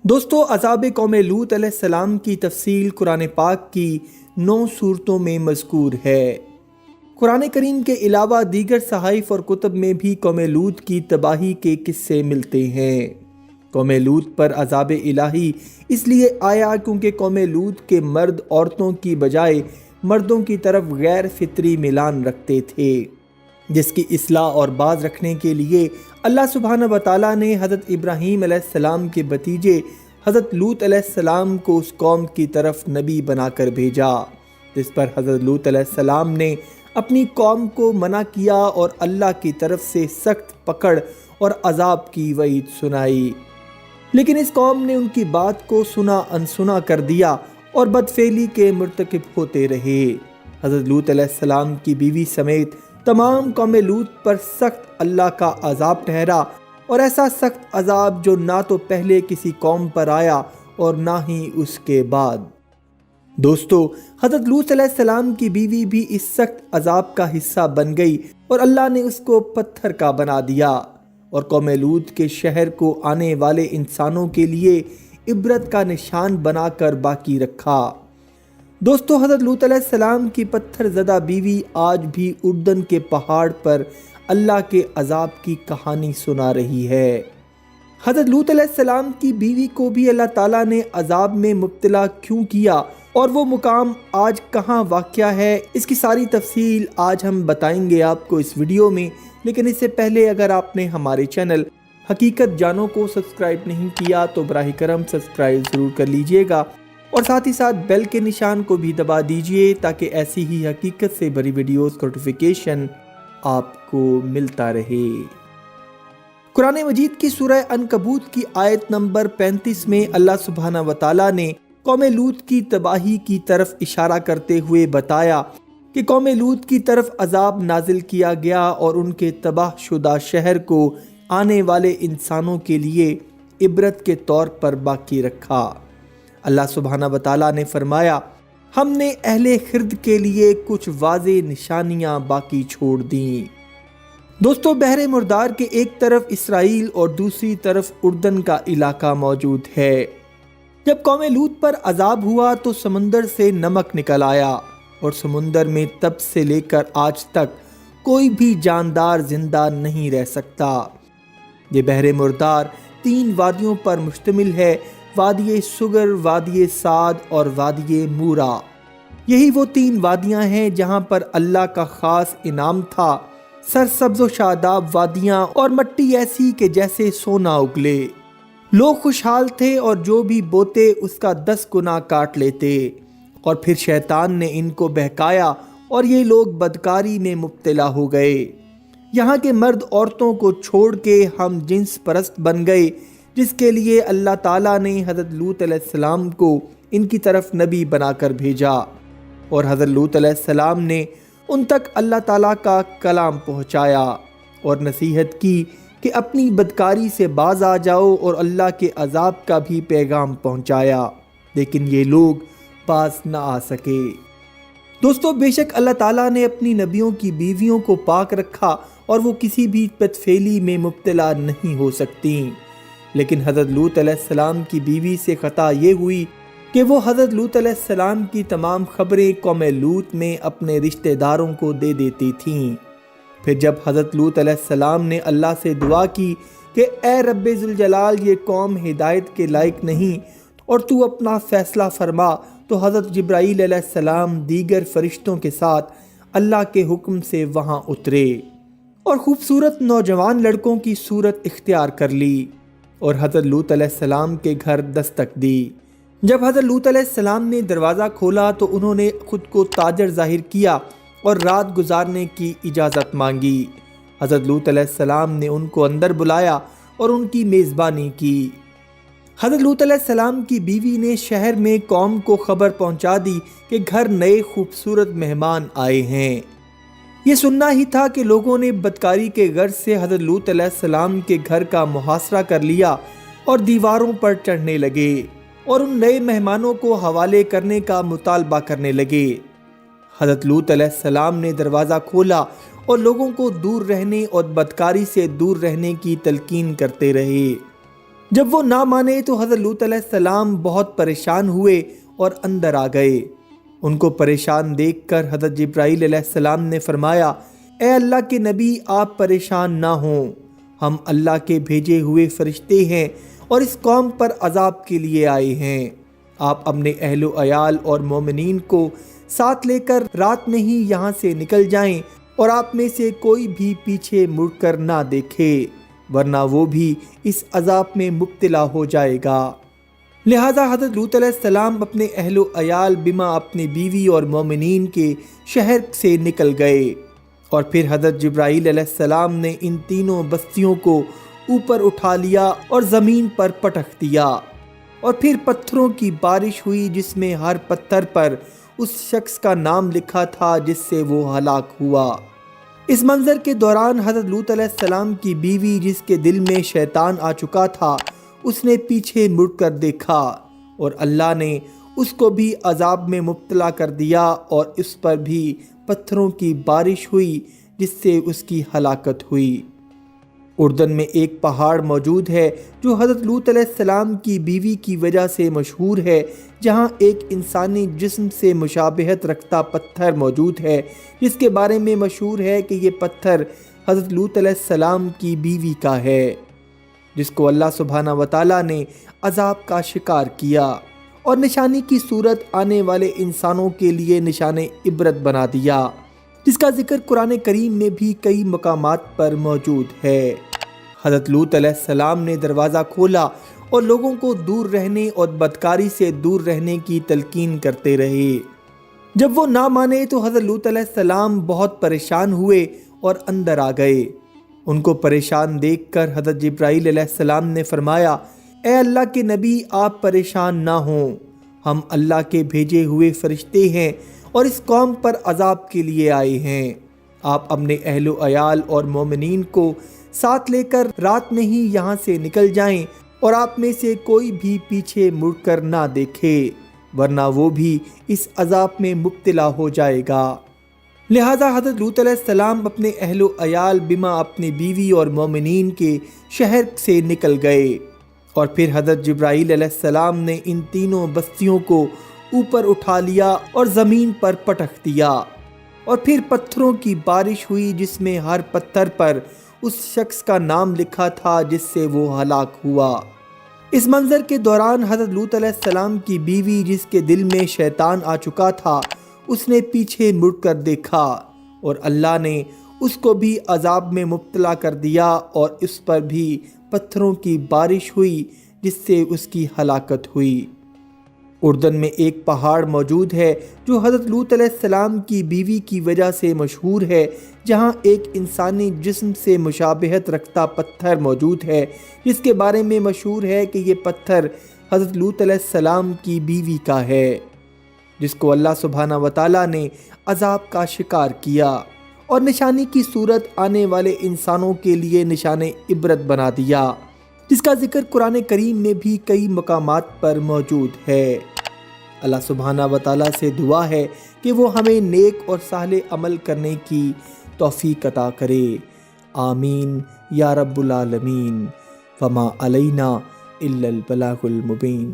دوستو عذاب قوم لوط علیہ السلام کی تفصیل قرآن پاک کی 9 صورتوں میں مذکور ہے۔ قرآن کریم کے علاوہ دیگر صحائف اور کتب میں بھی قوم لوط کی تباہی کے قصے ملتے ہیں۔ قوم لوط پر عذاب الہی اس لیے آیا کیونکہ قوم لوط کے مرد عورتوں کی بجائے مردوں کی طرف غیر فطری میلان رکھتے تھے، جس کی اصلاح اور باز رکھنے کے لیے اللہ سبحانہ وتعالیٰ نے حضرت ابراہیم علیہ السلام کے بھتیجے حضرت لوط علیہ السلام کو اس قوم کی طرف نبی بنا کر بھیجا، جس پر حضرت لوط علیہ السلام نے اپنی قوم کو منع کیا اور اللہ کی طرف سے سخت پکڑ اور عذاب کی وعید سنائی۔ لیکن اس قوم نے ان کی بات کو سنا انسنا کر دیا اور بدفعلی کے مرتکب ہوتے رہے۔ حضرت لوط علیہ السلام کی بیوی سمیت تمام قوم لوط پر سخت اللہ کا عذاب ٹھہرا، اور ایسا سخت عذاب جو نہ تو پہلے کسی قوم پر آیا اور نہ ہی اس کے بعد۔ دوستو، حضرت لوط علیہ السلام کی بیوی بھی اس سخت عذاب کا حصہ بن گئی اور اللہ نے اس کو پتھر کا بنا دیا اور قوم لوط کے شہر کو آنے والے انسانوں کے لیے عبرت کا نشان بنا کر باقی رکھا۔ دوستو، حضرت لوط علیہ السلام کی پتھر زدہ بیوی آج بھی اردن کے پہاڑ پر اللہ کے عذاب کی کہانی سنا رہی ہے۔ حضرت لوط علیہ السلام کی بیوی کو بھی اللہ تعالیٰ نے عذاب میں مبتلا کیوں کیا اور وہ مقام آج کہاں واقع ہے، اس کی ساری تفصیل آج ہم بتائیں گے آپ کو اس ویڈیو میں۔ لیکن اس سے پہلے اگر آپ نے ہمارے چینل حقیقت جانوں کو سبسکرائب نہیں کیا تو براہ کرم سبسکرائب ضرور کر لیجئے گا، اور ساتھ ہی ساتھ بیل کے نشان کو بھی دبا دیجئے تاکہ ایسی ہی حقیقت سے بڑی ویڈیوز کا نوٹیفیکیشن آپ کو ملتا رہے۔ قرآن مجید کی سورہ عنکبوت کی آیت نمبر 35 میں اللہ سبحانہ وتعالیٰ نے قوم لوط کی تباہی کی طرف اشارہ کرتے ہوئے بتایا کہ قوم لوط کی طرف عذاب نازل کیا گیا اور ان کے تباہ شدہ شہر کو آنے والے انسانوں کے لیے عبرت کے طور پر باقی رکھا۔ اللہ سبحانہ وتعالیٰ نے فرمایا، ہم نے اہل خرد کے لیے کچھ واضح نشانیاں باقی چھوڑ دیں۔ دوستو، بحر مردار کے ایک طرف اسرائیل اور دوسری طرف اردن کا علاقہ موجود ہے۔ جب قوم لوط پر عذاب ہوا تو سمندر سے نمک نکل آیا اور سمندر میں تب سے لے کر آج تک کوئی بھی جاندار زندہ نہیں رہ سکتا۔ یہ بحر مردار 3 وادیوں پر مشتمل ہے: وادی سگر، وادی سعد اور وادی مورا۔ یہی وہ 3 وادیاں ہیں جہاں پر اللہ کا خاص انعام تھا، سرسبز و شاداب وادیاں اور مٹی ایسی کہ جیسے سونا اگلے۔ لوگ خوشحال تھے اور جو بھی بوتے اس کا 10 گنا کاٹ لیتے، اور پھر شیطان نے ان کو بہکایا اور یہ لوگ بدکاری میں مبتلا ہو گئے۔ یہاں کے مرد عورتوں کو چھوڑ کے ہم جنس پرست بن گئے، جس کے لیے اللہ تعالیٰ نے حضرت لوط علیہ السلام کو ان کی طرف نبی بنا کر بھیجا، اور حضرت لوط علیہ السلام نے ان تک اللہ تعالیٰ کا کلام پہنچایا اور نصیحت کی کہ اپنی بدکاری سے باز آ جاؤ، اور اللہ کے عذاب کا بھی پیغام پہنچایا، لیکن یہ لوگ باز نہ آ سکے۔ دوستو، بے شک اللہ تعالیٰ نے اپنی نبیوں کی بیویوں کو پاک رکھا اور وہ کسی بھی بدفعلی میں مبتلا نہیں ہو سکتی، لیکن حضرت لوط علیہ السلام کی بیوی سے خطا یہ ہوئی کہ وہ حضرت لوط علیہ السلام کی تمام خبریں قوم لوط میں اپنے رشتہ داروں کو دے دیتی تھیں۔ پھر جب حضرت لوط علیہ السلام نے اللہ سے دعا کی کہ اے رب ذوالجلال، یہ قوم ہدایت کے لائق نہیں اور تو اپنا فیصلہ فرما، تو حضرت جبرائیل علیہ السلام دیگر فرشتوں کے ساتھ اللہ کے حکم سے وہاں اترے اور خوبصورت نوجوان لڑکوں کی صورت اختیار کر لی اور حضرت لوط علیہ السلام کے گھر دستک دی۔ جب حضرت لوط علیہ السلام نے دروازہ کھولا تو انہوں نے خود کو تاجر ظاہر کیا اور رات گزارنے کی اجازت مانگی۔ حضرت لوط علیہ السلام نے ان کو اندر بلایا اور ان کی میزبانی کی۔ حضرت لوط علیہ السلام کی بیوی نے شہر میں قوم کو خبر پہنچا دی کہ گھر نئے خوبصورت مہمان آئے ہیں۔ یہ سننا ہی تھا کہ لوگوں نے بدکاری کے غرض سے حضرت لوط علیہ السلام کے گھر کا محاصرہ کر لیا اور دیواروں پر چڑھنے لگے اور ان نئے مہمانوں کو حوالے کرنے کا مطالبہ کرنے لگے۔ حضرت لوط علیہ السلام نے دروازہ کھولا اور لوگوں کو دور رہنے اور بدکاری سے دور رہنے کی تلقین کرتے رہے، جب وہ نہ مانے تو حضرت لوط علیہ السلام بہت پریشان ہوئے اور اندر آ گئے۔ ان کو پریشان دیکھ کر حضرت جبرائیل علیہ السلام نے فرمایا، اے اللہ کے نبی، آپ پریشان نہ ہوں، ہم اللہ کے بھیجے ہوئے فرشتے ہیں اور اس قوم پر عذاب کے لیے آئے ہیں۔ آپ اپنے اہل و عیال اور مومنین کو ساتھ لے کر رات میں ہی یہاں سے نکل جائیں اور آپ میں سے کوئی بھی پیچھے مڑ کر نہ دیکھے، ورنہ وہ بھی اس عذاب میں مبتلا ہو جائے گا۔ لہٰذا حضرت لوط علیہ السلام اپنے اہل و عیال بما اپنی بیوی اور مومنین کے شہر سے نکل گئے، اور پھر حضرت جبرائیل علیہ السلام نے ان تینوں بستیوں کو اوپر اٹھا لیا اور زمین پر پٹک دیا، اور پھر پتھروں کی بارش ہوئی جس میں ہر پتھر پر اس شخص کا نام لکھا تھا جس سے وہ ہلاک ہوا۔ اس منظر کے دوران حضرت لوط علیہ السلام کی بیوی، جس کے دل میں شیطان آ چکا تھا، اس نے پیچھے مڑ کر دیکھا اور اللہ نے اس کو بھی عذاب میں مبتلا کر دیا، اور اس پر بھی پتھروں کی بارش ہوئی جس سے اس کی ہلاکت ہوئی۔ اردن میں ایک پہاڑ موجود ہے جو حضرت لوط علیہ السلام کی بیوی کی وجہ سے مشہور ہے، جہاں ایک انسانی جسم سے مشابہت رکھتا پتھر موجود ہے، جس کے بارے میں مشہور ہے کہ یہ پتھر حضرت لوط علیہ السلام کی بیوی کا ہے، جس کو اللہ سبحانہ وتعالیٰ نے عذاب کا شکار کیا اور نشانی کی صورت آنے والے انسانوں کے لیے نشان عبرت بنا دیا، جس کا ذکر قرآن کریم میں بھی کئی مقامات پر موجود ہے۔ حضرت لوط علیہ السلام نے دروازہ کھولا اور لوگوں کو دور رہنے اور بدکاری سے دور رہنے کی تلقین کرتے رہے۔ جب وہ نہ مانے تو حضرت لوط علیہ السلام بہت پریشان ہوئے اور اندر آ گئے۔ ان کو پریشان دیکھ کر حضرت جبرائیل علیہ السلام نے فرمایا، اے اللہ کے نبی، آپ پریشان نہ ہوں، ہم اللہ کے بھیجے ہوئے فرشتے ہیں اور اس قوم پر عذاب کے لیے آئے ہیں۔ آپ اپنے اہل و عیال اور مومنین کو ساتھ لے کر رات میں ہی یہاں سے نکل جائیں اور آپ میں سے کوئی بھی پیچھے مڑ کر نہ دیکھے، ورنہ وہ بھی اس عذاب میں مبتلا ہو جائے گا۔ لہٰذا حضرت لوط علیہ السلام اپنے اہل و عیال بما اپنی بیوی اور مومنین کے شہر سے نکل گئے، اور پھر حضرت جبرائیل علیہ السلام نے ان تینوں بستیوں کو اوپر اٹھا لیا اور زمین پر پٹک دیا، اور پھر پتھروں کی بارش ہوئی جس میں ہر پتھر پر اس شخص کا نام لکھا تھا جس سے وہ ہلاک ہوا۔ اس منظر کے دوران حضرت لوط علیہ السلام کی بیوی، جس کے دل میں شیطان آ چکا تھا، اس نے پیچھے مڑ کر دیکھا اور اللہ نے اس کو بھی عذاب میں مبتلا کر دیا، اور اس پر بھی پتھروں کی بارش ہوئی جس سے اس کی ہلاکت ہوئی۔ اردن میں ایک پہاڑ موجود ہے جو حضرت لوط علیہ السلام کی بیوی کی وجہ سے مشہور ہے، جہاں ایک انسانی جسم سے مشابہت رکھتا پتھر موجود ہے، جس کے بارے میں مشہور ہے کہ یہ پتھر حضرت لوط علیہ السلام کی بیوی کا ہے، جس کو اللہ سبحانہ وتعالیٰ نے عذاب کا شکار کیا اور نشانی کی صورت آنے والے انسانوں کے لیے نشان عبرت بنا دیا، جس کا ذکر قرآن کریم میں بھی کئی مقامات پر موجود ہے۔ اللہ سبحانہ وتعالیٰ سے دعا ہے کہ وہ ہمیں نیک اور صالح عمل کرنے کی توفیق عطا کرے، آمین یا رب العالمین۔ وما علینا الا البلاغ المبین۔